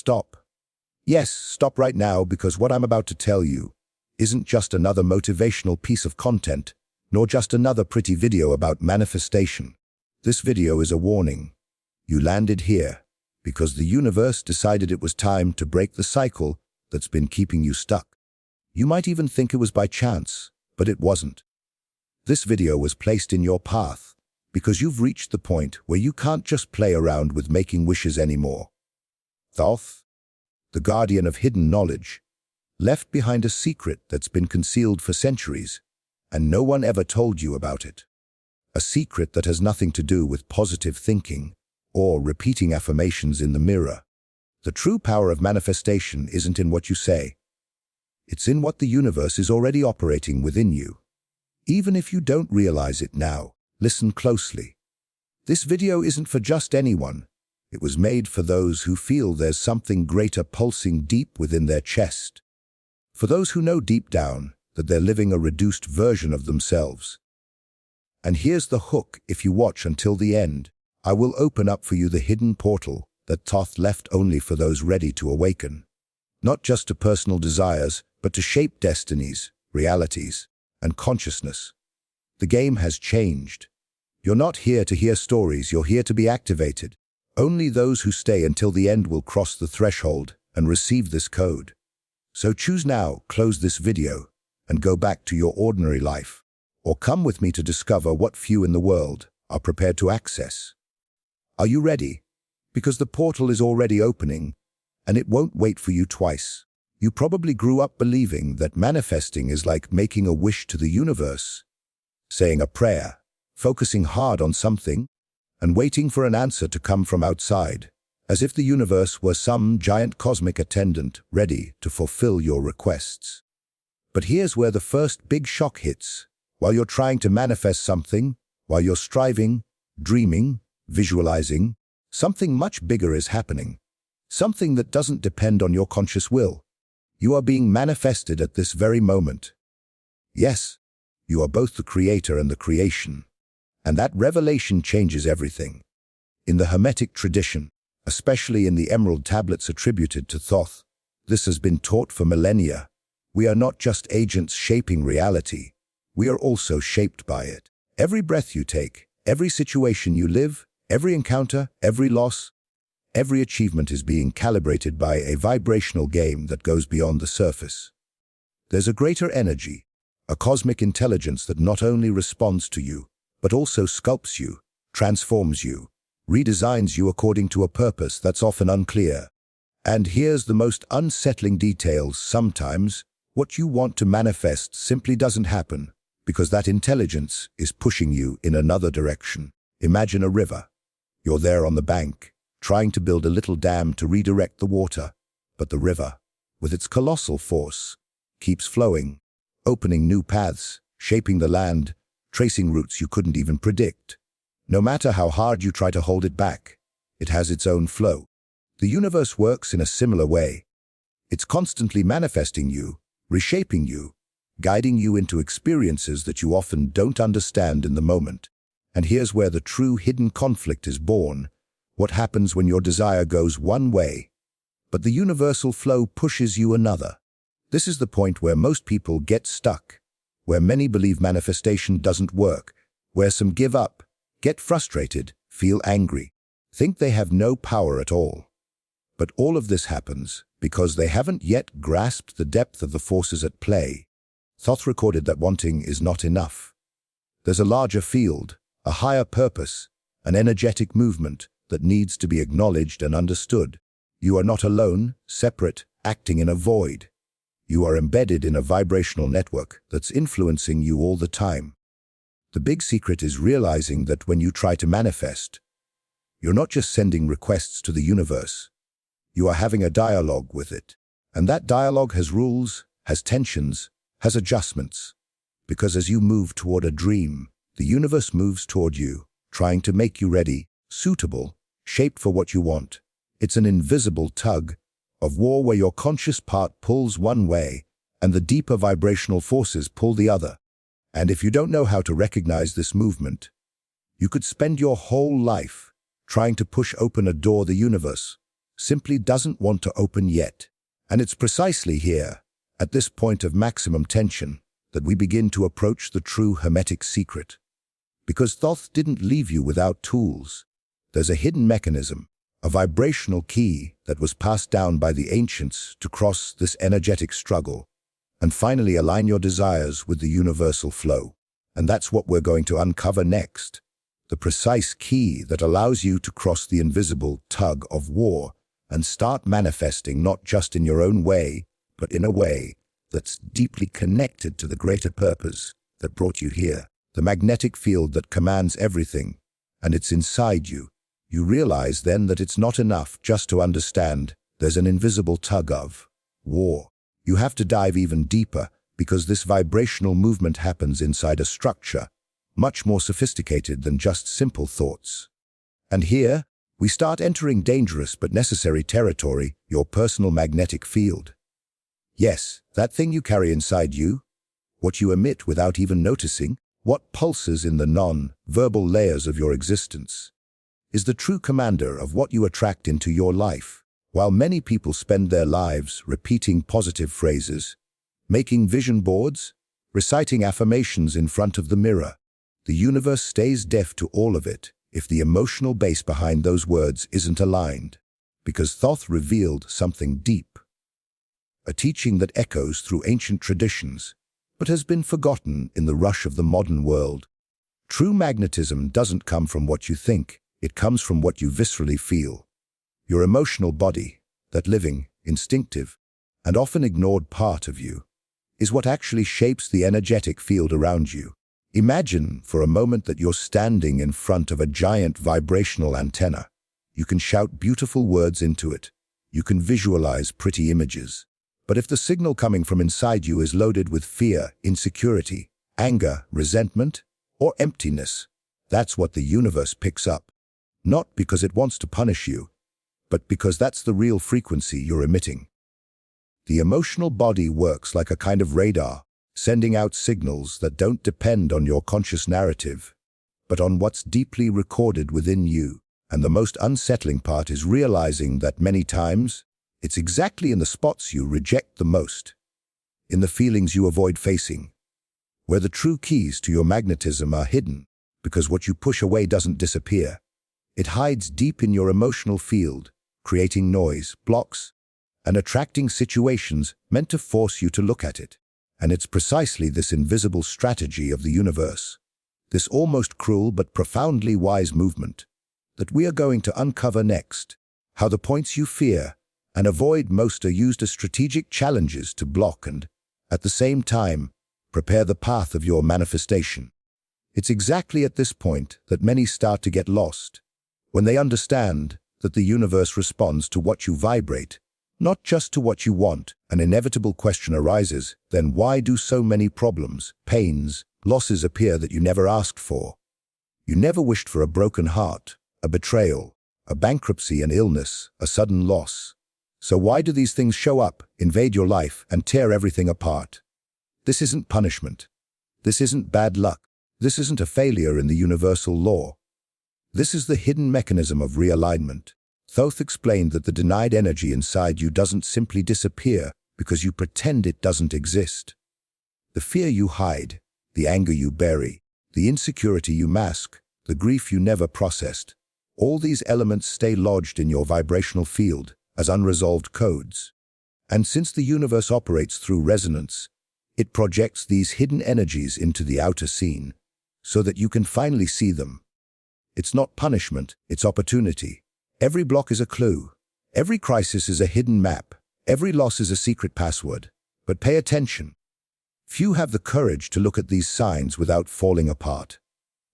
stop. Yes, stop right now, because what I'm about to tell you isn't just another motivational piece of content, nor just another pretty video about manifestation. This video is a warning. You landed here because the universe decided it was time to break the cycle that's been keeping you stuck. You might even think it was by chance, but it wasn't. This video was placed in your path because you've reached the point where you can't just play around with making wishes anymore. Thoth, the guardian of hidden knowledge, left behind a secret that's been concealed for centuries, and no one ever told you about it. A secret that has nothing to do with positive thinking or repeating affirmations in the mirror. The true power of manifestation isn't in what you say. It's in what the universe is already operating within you. Even if you don't realize it now, listen closely. This video isn't for just anyone. It was made for those who feel there's something greater pulsing deep within their chest. For those who know deep down that they're living a reduced version of themselves. And here's the hook: if you watch until the end, I will open up for you the hidden portal that Thoth left only for those ready to awaken. Not just to personal desires, but to shape destinies, realities, and consciousness. The game has changed. You're not here to hear stories, you're here to be activated. Only those who stay until the end will cross the threshold and receive this code. So choose now, close this video, and go back to your ordinary life, or come with me to discover what few in the world are prepared to access. Are you ready? Because the portal is already opening, and it won't wait for you twice. You probably grew up believing that manifesting is like making a wish to the universe, saying a prayer, focusing hard on something, and waiting for an answer to come from outside, as if the universe were some giant cosmic attendant ready to fulfill your requests. But here's where the first big shock hits. While you're trying to manifest something, while you're striving, dreaming, visualizing, something much bigger is happening. Something that doesn't depend on your conscious will. You are being manifested at this very moment. Yes, you are both the creator and the creation. And that revelation changes everything. In the Hermetic tradition, especially in the emerald tablets attributed to Thoth, this has been taught for millennia. We are not just agents shaping reality. We are also shaped by it. Every breath you take, every situation you live, every encounter, every loss, every achievement is being calibrated by a vibrational game that goes beyond the surface. There's a greater energy, a cosmic intelligence that not only responds to you, but also sculpts you, transforms you, redesigns you according to a purpose that's often unclear. And here's the most unsettling details: sometimes what you want to manifest simply doesn't happen, because that intelligence is pushing you in another direction. Imagine a river. You're there on the bank, trying to build a little dam to redirect the water, but the river, with its colossal force, keeps flowing, opening new paths, shaping the land, tracing routes you couldn't even predict. No matter how hard you try to hold it back, it has its own flow. The universe works in a similar way. It's constantly manifesting you, reshaping you, guiding you into experiences that you often don't understand in the moment. And here's where the true hidden conflict is born. What happens when your desire goes one way, but the universal flow pushes you another? This is the point where most people get stuck, where many believe manifestation doesn't work, where some give up, get frustrated, feel angry, think they have no power at all. But all of this happens because they haven't yet grasped the depth of the forces at play. Thoth recorded that wanting is not enough. There's a larger field, a higher purpose, an energetic movement that needs to be acknowledged and understood. You are not alone, separate, acting in a void. You are embedded in a vibrational network that's influencing you all the time. The big secret is realizing that when you try to manifest, you're not just sending requests to the universe. You are having a dialogue with it. And that dialogue has rules, has tensions, has adjustments. Because as you move toward a dream, the universe moves toward you, trying to make you ready, suitable, shaped for what you want. It's an invisible tug of war where your conscious part pulls one way and the deeper vibrational forces pull the other. And if you don't know how to recognize this movement, you could spend your whole life trying to push open a door the universe simply doesn't want to open yet. And it's precisely here, at this point of maximum tension, that we begin to approach the true Hermetic secret. Because Thoth didn't leave you without tools. There's a hidden mechanism, a vibrational key that was passed down by the ancients to cross this energetic struggle and finally align your desires with the universal flow. And that's what we're going to uncover next. The precise key that allows you to cross the invisible tug of war and start manifesting not just in your own way, but in a way that's deeply connected to the greater purpose that brought you here. The magnetic field that commands everything, and it's inside you. You realize then that it's not enough just to understand there's an invisible tug of war. You have to dive even deeper because this vibrational movement happens inside a structure much more sophisticated than just simple thoughts. And here, we start entering dangerous but necessary territory, your personal magnetic field. Yes, that thing you carry inside you, what you emit without even noticing, what pulses in the non-verbal layers of your existence, is the true commander of what you attract into your life. While many people spend their lives repeating positive phrases, making vision boards, reciting affirmations in front of the mirror, the universe stays deaf to all of it if the emotional base behind those words isn't aligned. Because Thoth revealed something deep, a teaching that echoes through ancient traditions, but has been forgotten in the rush of the modern world. True magnetism doesn't come from what you think, it comes from what you viscerally feel. Your emotional body, that living, instinctive, and often ignored part of you, is what actually shapes the energetic field around you. Imagine for a moment that you're standing in front of a giant vibrational antenna. You can shout beautiful words into it. You can visualize pretty images. But if the signal coming from inside you is loaded with fear, insecurity, anger, resentment, or emptiness, that's what the universe picks up. Not because it wants to punish you, but because that's the real frequency you're emitting. The emotional body works like a kind of radar, sending out signals that don't depend on your conscious narrative, but on what's deeply recorded within you. And the most unsettling part is realizing that many times, it's exactly in the spots you reject the most, in the feelings you avoid facing, where the true keys to your magnetism are hidden, because what you push away doesn't disappear. It hides deep in your emotional field, creating noise, blocks, and attracting situations meant to force you to look at it. And it's precisely this invisible strategy of the universe, this almost cruel but profoundly wise movement, that we are going to uncover next. How the points you fear and avoid most are used as strategic challenges to block and, at the same time, prepare the path of your manifestation. It's exactly at this point that many start to get lost, when they understand that the universe responds to what you vibrate, not just to what you want. An inevitable question arises, then why do so many problems, pains, losses appear that you never asked for? You never wished for a broken heart, a betrayal, a bankruptcy, an illness, a sudden loss. So why do these things show up, invade your life, and tear everything apart? This isn't punishment. This isn't bad luck. This isn't a failure in the universal law. This is the hidden mechanism of realignment. Thoth explained that the denied energy inside you doesn't simply disappear because you pretend it doesn't exist. The fear you hide, the anger you bury, the insecurity you mask, the grief you never processed, all these elements stay lodged in your vibrational field as unresolved codes. And since the universe operates through resonance, it projects these hidden energies into the outer scene so that you can finally see them. It's not punishment, it's opportunity. Every block is a clue. Every crisis is a hidden map. Every loss is a secret password. But pay attention. Few have the courage to look at these signs without falling apart.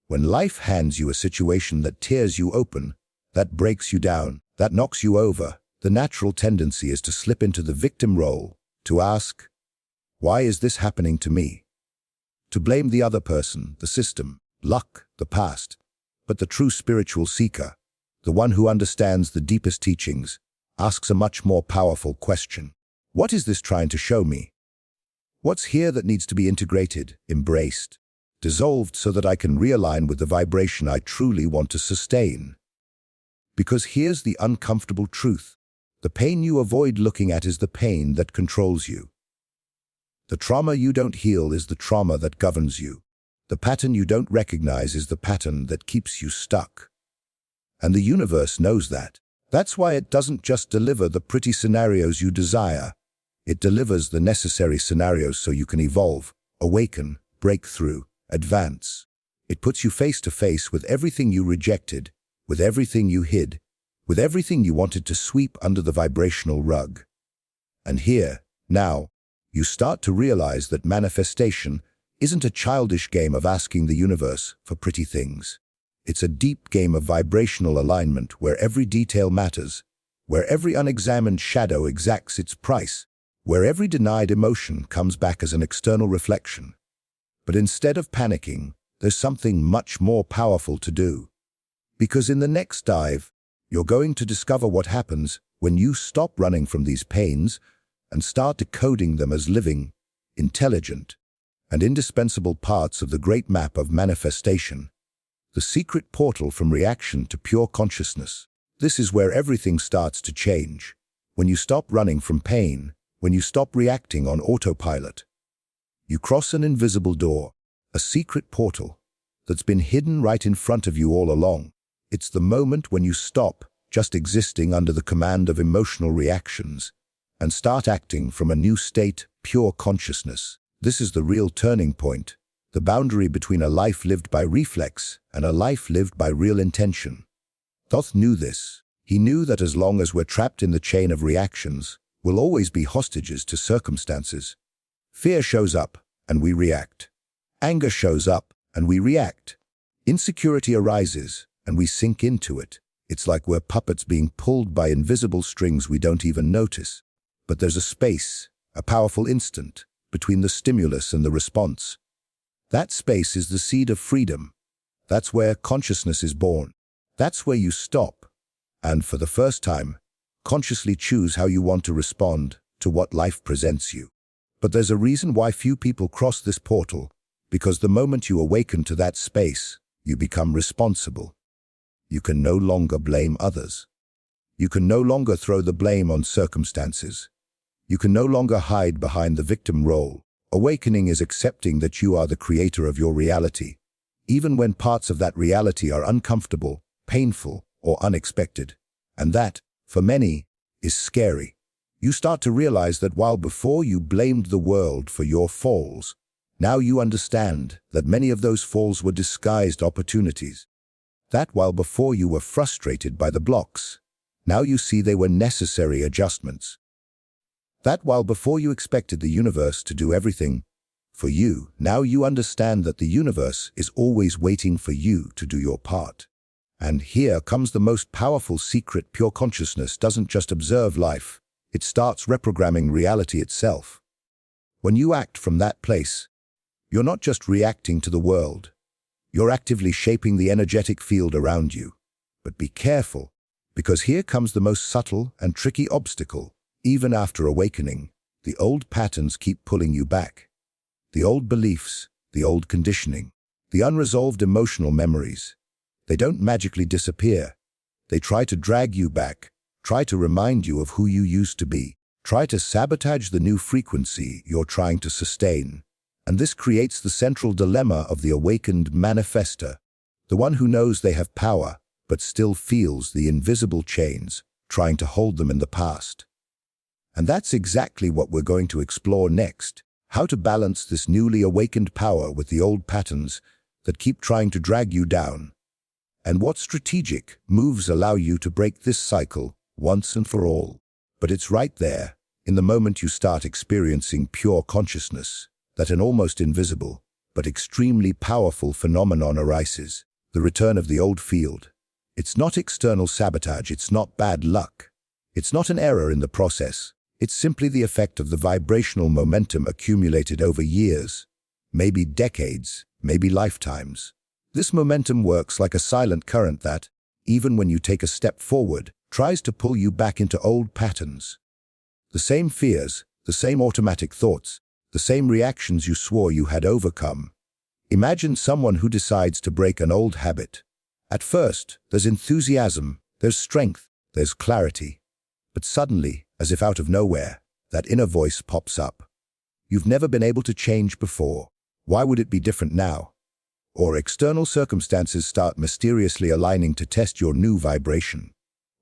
When life hands you a situation that tears you open, that breaks you down, that knocks you over, the natural tendency is to slip into the victim role, to ask, why is this happening to me? To blame the other person, the system, luck, the past. But the true spiritual seeker, the one who understands the deepest teachings, asks a much more powerful question. What is this trying to show me? What's here that needs to be integrated, embraced, dissolved so that I can realign with the vibration I truly want to sustain? Because here's the uncomfortable truth. The pain you avoid looking at is the pain that controls you. The trauma you don't heal is the trauma that governs you. The pattern you don't recognize is the pattern that keeps you stuck. And the universe knows that. That's why it doesn't just deliver the pretty scenarios you desire. It delivers the necessary scenarios so you can evolve, awaken, break through, advance. It puts you face to face with everything you rejected, with everything you hid, with everything you wanted to sweep under the vibrational rug. And here, now, you start to realize that manifestation isn't a childish game of asking the universe for pretty things. It's a deep game of vibrational alignment where every detail matters, where every unexamined shadow exacts its price, where every denied emotion comes back as an external reflection. But instead of panicking, there's something much more powerful to do. Because in the next dive, you're going to discover what happens when you stop running from these pains and start decoding them as living, intelligent, and indispensable parts of the great map of manifestation, the secret portal from reaction to pure consciousness. This is where everything starts to change. When you stop running from pain, when you stop reacting on autopilot, you cross an invisible door, a secret portal that's been hidden right in front of you all along. It's the moment when you stop just existing under the command of emotional reactions and start acting from a new state, pure consciousness. This is the real turning point, the boundary between a life lived by reflex and a life lived by real intention. Thoth knew this. He knew that as long as we're trapped in the chain of reactions, we'll always be hostages to circumstances. Fear shows up, and we react. Anger shows up, and we react. Insecurity arises, and we sink into it. It's like we're puppets being pulled by invisible strings we don't even notice. But there's a space, a powerful instant, between the stimulus and the response. That space is the seed of freedom. That's where consciousness is born. That's where you stop, and for the first time, consciously choose how you want to respond to what life presents you. But there's a reason why few people cross this portal, because the moment you awaken to that space, you become responsible. You can no longer blame others. You can no longer throw the blame on circumstances. You can no longer hide behind the victim role. Awakening is accepting that you are the creator of your reality, even when parts of that reality are uncomfortable, painful, or unexpected. And that, for many, is scary. You start to realize that while before you blamed the world for your falls, now you understand that many of those falls were disguised opportunities. That while before you were frustrated by the blocks, now you see they were necessary adjustments. That while before you expected the universe to do everything for you, now you understand that the universe is always waiting for you to do your part. And here comes the most powerful secret. Pure consciousness doesn't just observe life, it starts reprogramming reality itself. When you act from that place, you're not just reacting to the world, you're actively shaping the energetic field around you. But be careful, because here comes the most subtle and tricky obstacle. Even after awakening, the old patterns keep pulling you back. The old beliefs, the old conditioning, the unresolved emotional memories. They don't magically disappear. They try to drag you back, try to remind you of who you used to be, try to sabotage the new frequency you're trying to sustain. And this creates the central dilemma of the awakened manifestor, the one who knows they have power, but still feels the invisible chains, trying to hold them in the past. And that's exactly what we're going to explore next, how to balance this newly awakened power with the old patterns that keep trying to drag you down, and what strategic moves allow you to break this cycle once and for all. But it's right there, in the moment you start experiencing pure consciousness, that an almost invisible, but extremely powerful phenomenon arises, the return of the old field. It's not external sabotage, it's not bad luck, it's not an error in the process. It's simply the effect of the vibrational momentum accumulated over years, maybe decades, maybe lifetimes. This momentum works like a silent current that, even when you take a step forward, tries to pull you back into old patterns. The same fears, the same automatic thoughts, the same reactions you swore you had overcome. Imagine someone who decides to break an old habit. At first, there's enthusiasm, there's strength, there's clarity. But suddenly, as if out of nowhere, that inner voice pops up. You've never been able to change before. Why would it be different now? Or external circumstances start mysteriously aligning to test your new vibration.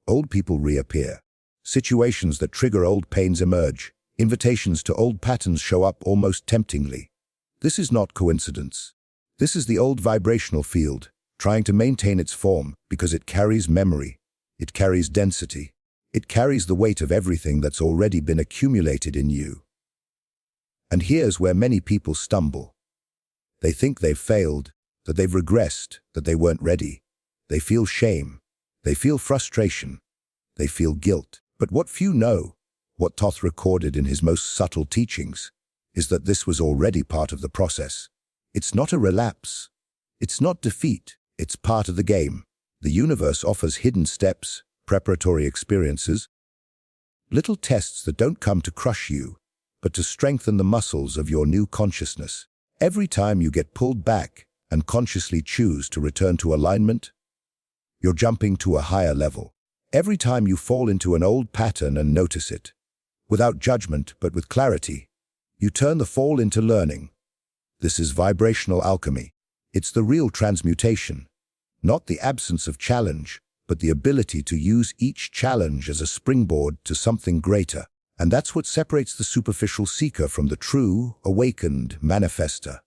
Old people reappear. Situations that trigger old pains emerge. Invitations to old patterns show up almost temptingly. This is not coincidence. This is the old vibrational field, trying to maintain its form because it carries memory. It carries density. It carries the weight of everything that's already been accumulated in you. And here's where many people stumble. They think they've failed, that they've regressed, that they weren't ready. They feel shame. They feel frustration. They feel guilt. But what few know, what Thoth recorded in his most subtle teachings, is that this was already part of the process. It's not a relapse. It's not defeat. It's part of the game. The universe offers hidden steps, preparatory experiences, little tests that don't come to crush you, but to strengthen the muscles of your new consciousness. Every time you get pulled back and consciously choose to return to alignment, you're jumping to a higher level. Every time you fall into an old pattern and notice it, without judgment but with clarity, you turn the fall into learning. This is vibrational alchemy. It's the real transmutation, not the absence of challenge, but the ability to use each challenge as a springboard to something greater. And that's what separates the superficial seeker from the true, awakened manifester.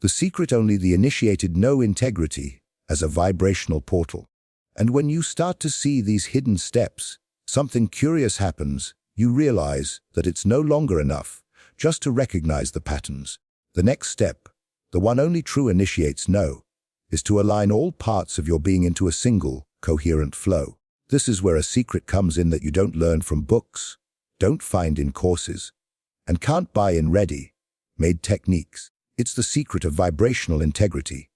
The secret only the initiated know integrity as a vibrational portal. And when you start to see these hidden steps, something curious happens. You realize that it's no longer enough just to recognize the patterns. The next step, the one only true initiates know, is to align all parts of your being into a single, coherent flow. This is where a secret comes in that you don't learn from books, don't find in courses, and can't buy in ready-made techniques. It's the secret of vibrational integrity.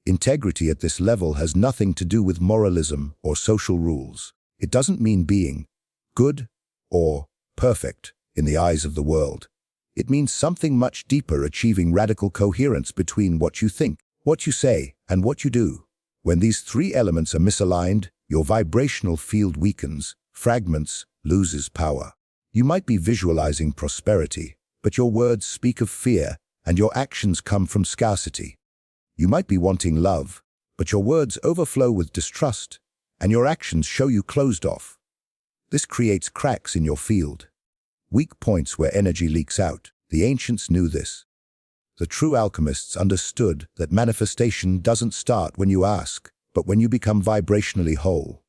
Integrity at this level has nothing to do with moralism or social rules. It doesn't mean being good or perfect in the eyes of the world. It means something much deeper, achieving radical coherence between what you think, what you say, and what you do. When these three elements are misaligned, your vibrational field weakens, fragments, loses power. You might be visualizing prosperity, but your words speak of fear, and your actions come from scarcity. You might be wanting love, but your words overflow with distrust, and your actions show you closed off. This creates cracks in your field, weak points where energy leaks out. The ancients knew this. The true alchemists understood that manifestation doesn't start when you ask, but when you become vibrationally whole.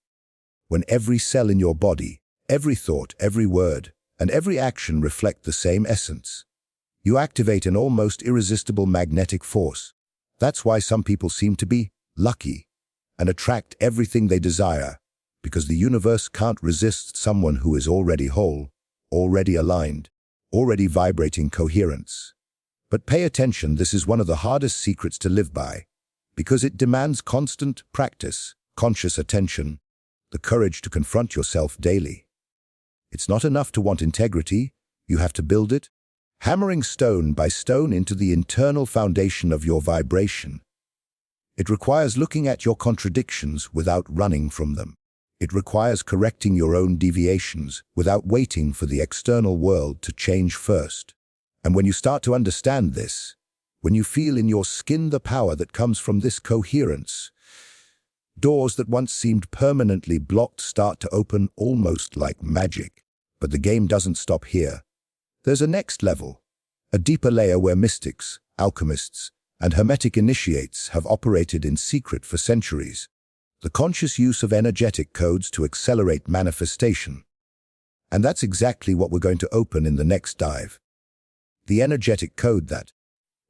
When every cell in your body, every thought, every word, and every action reflect the same essence, you activate an almost irresistible magnetic force. That's why some people seem to be lucky and attract everything they desire, because the universe can't resist someone who is already whole, already aligned, already vibrating coherence. But pay attention, this is one of the hardest secrets to live by, because it demands constant practice, conscious attention, the courage to confront yourself daily. It's not enough to want integrity, you have to build it, hammering stone by stone into the internal foundation of your vibration. It requires looking at your contradictions without running from them. It requires correcting your own deviations without waiting for the external world to change first. And when you start to understand this, when you feel in your skin the power that comes from this coherence, doors that once seemed permanently blocked start to open almost like magic. But the game doesn't stop here. There's a next level, a deeper layer where mystics, alchemists, and Hermetic initiates have operated in secret for centuries. The conscious use of energetic codes to accelerate manifestation. And that's exactly what we're going to open in the next dive. The energetic code that,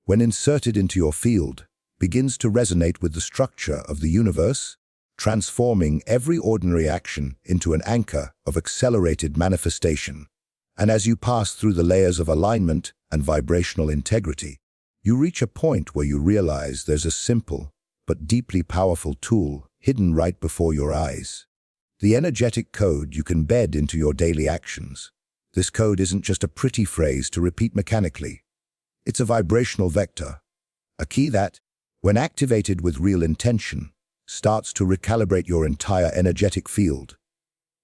when inserted into your field, begins to resonate with the structure of the universe, transforming every ordinary action into an anchor of accelerated manifestation. And as you pass through the layers of alignment and vibrational integrity, you reach a point where you realize there's a simple but deeply powerful tool hidden right before your eyes. The energetic code you can bed into your daily actions. This code isn't just a pretty phrase to repeat mechanically. It's a vibrational vector, a key that, when activated with real intention, starts to recalibrate your entire energetic field.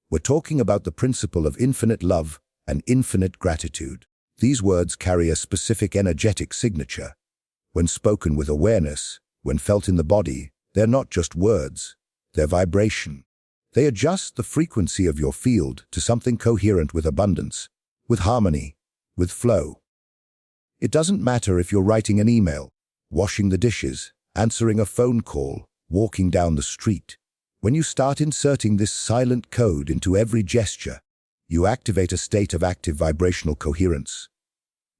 We're talking about the principle of infinite love and infinite gratitude. These words carry a specific energetic signature. When spoken with awareness, when felt in the body, they're not just words, they're vibration. They adjust the frequency of your field to something coherent with abundance, with harmony, with flow. It doesn't matter if you're writing an email, washing the dishes, answering a phone call, walking down the street. When you start inserting this silent code into every gesture, you activate a state of active vibrational coherence.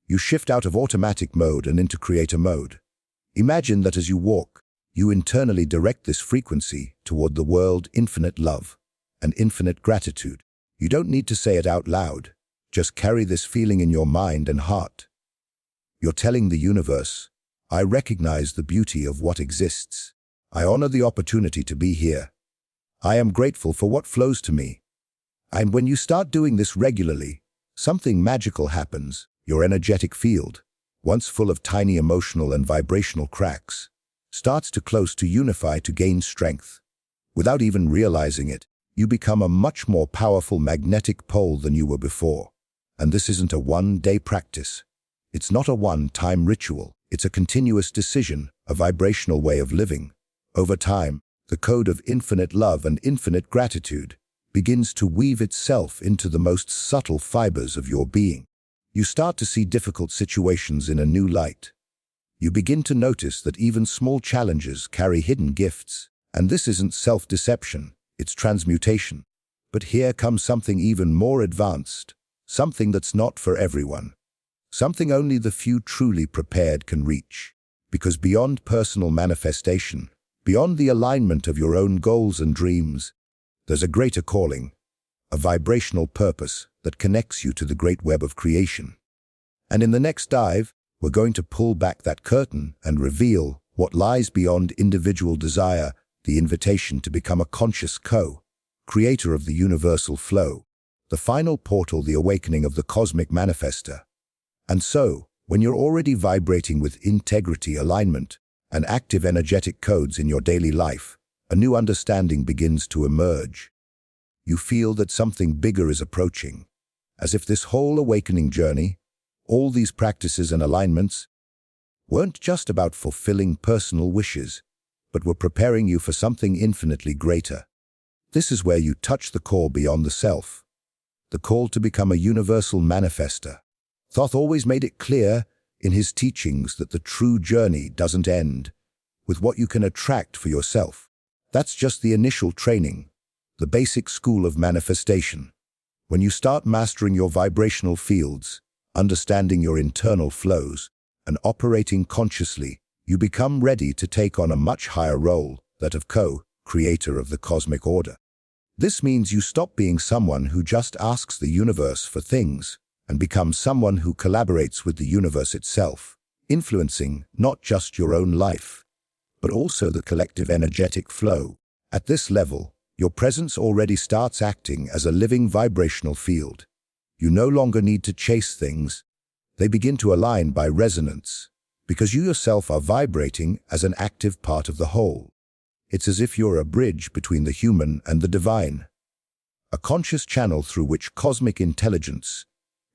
You shift out of automatic mode and into creator mode. Imagine that as you walk, you internally direct this frequency toward the world infinite love and infinite gratitude. You don't need to say it out loud. Just carry this feeling in your mind and heart. You're telling the universe, I recognize the beauty of what exists. I honor the opportunity to be here. I am grateful for what flows to me. And when you start doing this regularly, something magical happens. Your energetic field, once full of tiny emotional and vibrational cracks, starts to close to unify to gain strength. Without even realizing it, you become a much more powerful magnetic pole than you were before. And this isn't a one-day practice. It's not a one-time ritual. It's a continuous decision, a vibrational way of living. Over time, the code of infinite love and infinite gratitude begins to weave itself into the most subtle fibers of your being. You start to see difficult situations in a new light. You begin to notice that even small challenges carry hidden gifts. And this isn't self-deception, it's transmutation. But here comes something even more advanced, something that's not for everyone. Something only the few truly prepared can reach. Because beyond personal manifestation, beyond the alignment of your own goals and dreams, there's a greater calling, a vibrational purpose that connects you to the great web of creation. And in the next dive, we're going to pull back that curtain and reveal what lies beyond individual desire, the invitation to become a conscious co-creator of the universal flow, the final portal, the awakening of the cosmic manifester. And so, when you're already vibrating with integrity, alignment, and active energetic codes in your daily life, a new understanding begins to emerge. You feel that something bigger is approaching, as if this whole awakening journey, all these practices and alignments, weren't just about fulfilling personal wishes, but were preparing you for something infinitely greater. This is where you touch the call beyond the self, the call to become a universal manifester. Thoth always made it clear in his teachings that the true journey doesn't end with what you can attract for yourself. That's just the initial training, the basic school of manifestation. When you start mastering your vibrational fields, understanding your internal flows, and operating consciously, you become ready to take on a much higher role, that of co-creator of the cosmic order. This means you stop being someone who just asks the universe for things and become someone who collaborates with the universe itself, influencing not just your own life, but also the collective energetic flow. At this level, your presence already starts acting as a living vibrational field. You no longer need to chase things. They begin to align by resonance, because you yourself are vibrating as an active part of the whole. It's as if you're a bridge between the human and the divine, a conscious channel through which cosmic intelligence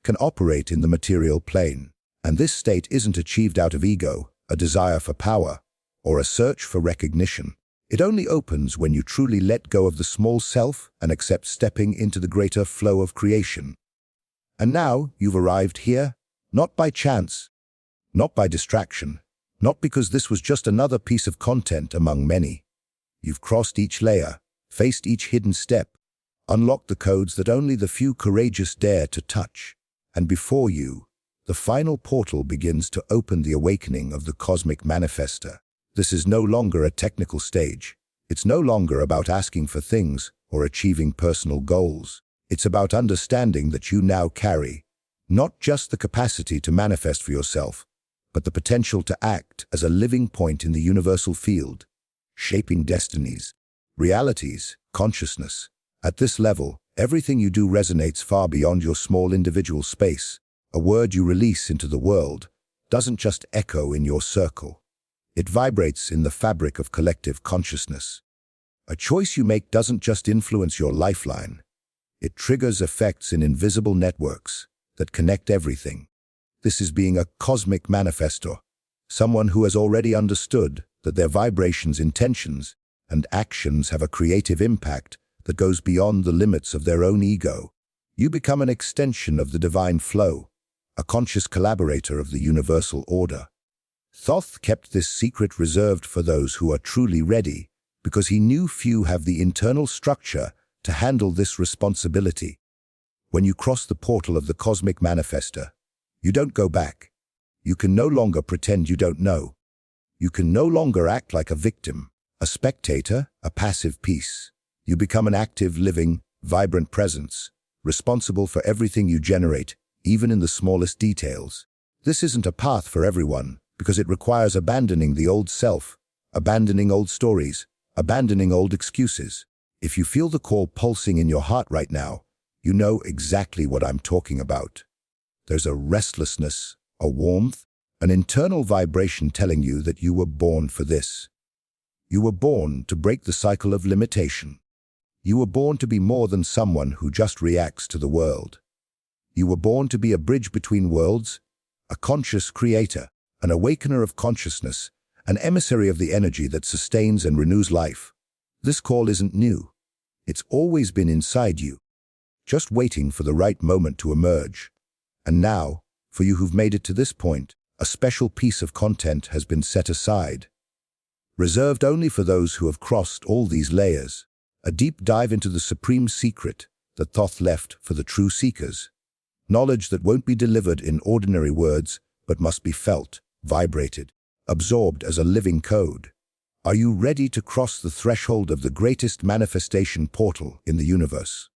can operate in the material plane. And this state isn't achieved out of ego, a desire for power, or a search for recognition. It only opens when you truly let go of the small self and accept stepping into the greater flow of creation. And now you've arrived here, not by chance, not by distraction, not because this was just another piece of content among many. You've crossed each layer, faced each hidden step, unlocked the codes that only the few courageous dare to touch. And before you, the final portal begins to open, the awakening of the cosmic manifester. This is no longer a technical stage. It's no longer about asking for things or achieving personal goals. It's about understanding that you now carry not just the capacity to manifest for yourself, but the potential to act as a living point in the universal field, shaping destinies, realities, consciousness. At this level, everything you do resonates far beyond your small individual space. A word you release into the world doesn't just echo in your circle. It vibrates in the fabric of collective consciousness. A choice you make doesn't just influence your lifeline. It triggers effects in invisible networks that connect everything. This is being a cosmic manifestor, someone who has already understood that their vibrations, intentions, and actions have a creative impact that goes beyond the limits of their own ego. You become an extension of the divine flow, a conscious collaborator of the universal order. Thoth kept this secret reserved for those who are truly ready, because he knew few have the internal structure to handle this responsibility. When you cross the portal of the cosmic manifestor, you don't go back. You can no longer pretend you don't know. You can no longer act like a victim, a spectator, a passive piece. You become an active, living, vibrant presence, responsible for everything you generate, even in the smallest details. This isn't a path for everyone, because it requires abandoning the old self, abandoning old stories, abandoning old excuses. If you feel the call pulsing in your heart right now, you know exactly what I'm talking about. There's a restlessness, a warmth, an internal vibration telling you that you were born for this. You were born to break the cycle of limitation. You were born to be more than someone who just reacts to the world. You were born to be a bridge between worlds, a conscious creator, an awakener of consciousness, an emissary of the energy that sustains and renews life. This call isn't new. It's always been inside you, just waiting for the right moment to emerge. And now, for you who've made it to this point, a special piece of content has been set aside, reserved only for those who have crossed all these layers. A deep dive into the supreme secret that Thoth left for the true seekers. Knowledge that won't be delivered in ordinary words, but must be felt, vibrated, absorbed as a living code. Are you ready to cross the threshold of the greatest manifestation portal in the universe?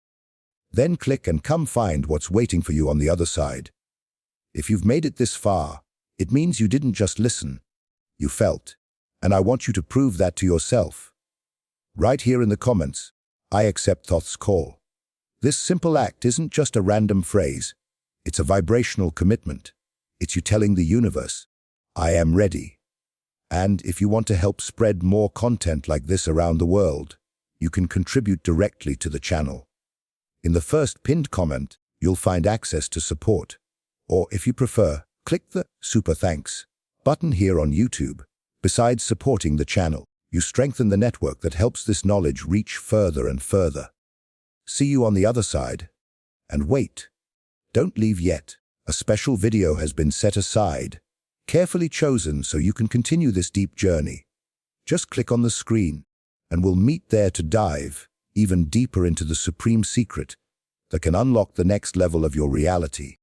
Then click and come find what's waiting for you on the other side. If you've made it this far, it means you didn't just listen, you felt. And I want you to prove that to yourself. Right here in the comments, I accept Thoth's call. This simple act isn't just a random phrase. It's a vibrational commitment. It's you telling the universe, I am ready. And if you want to help spread more content like this around the world, you can contribute directly to the channel. In the first pinned comment, you'll find access to support. Or if you prefer, click the Super Thanks button here on YouTube. Besides supporting the channel, you strengthen the network that helps this knowledge reach further and further. See you on the other side. And wait, don't leave yet. A special video has been set aside, carefully chosen so you can continue this deep journey. Just click on the screen, and we'll meet there to dive even deeper into the supreme secret that can unlock the next level of your reality.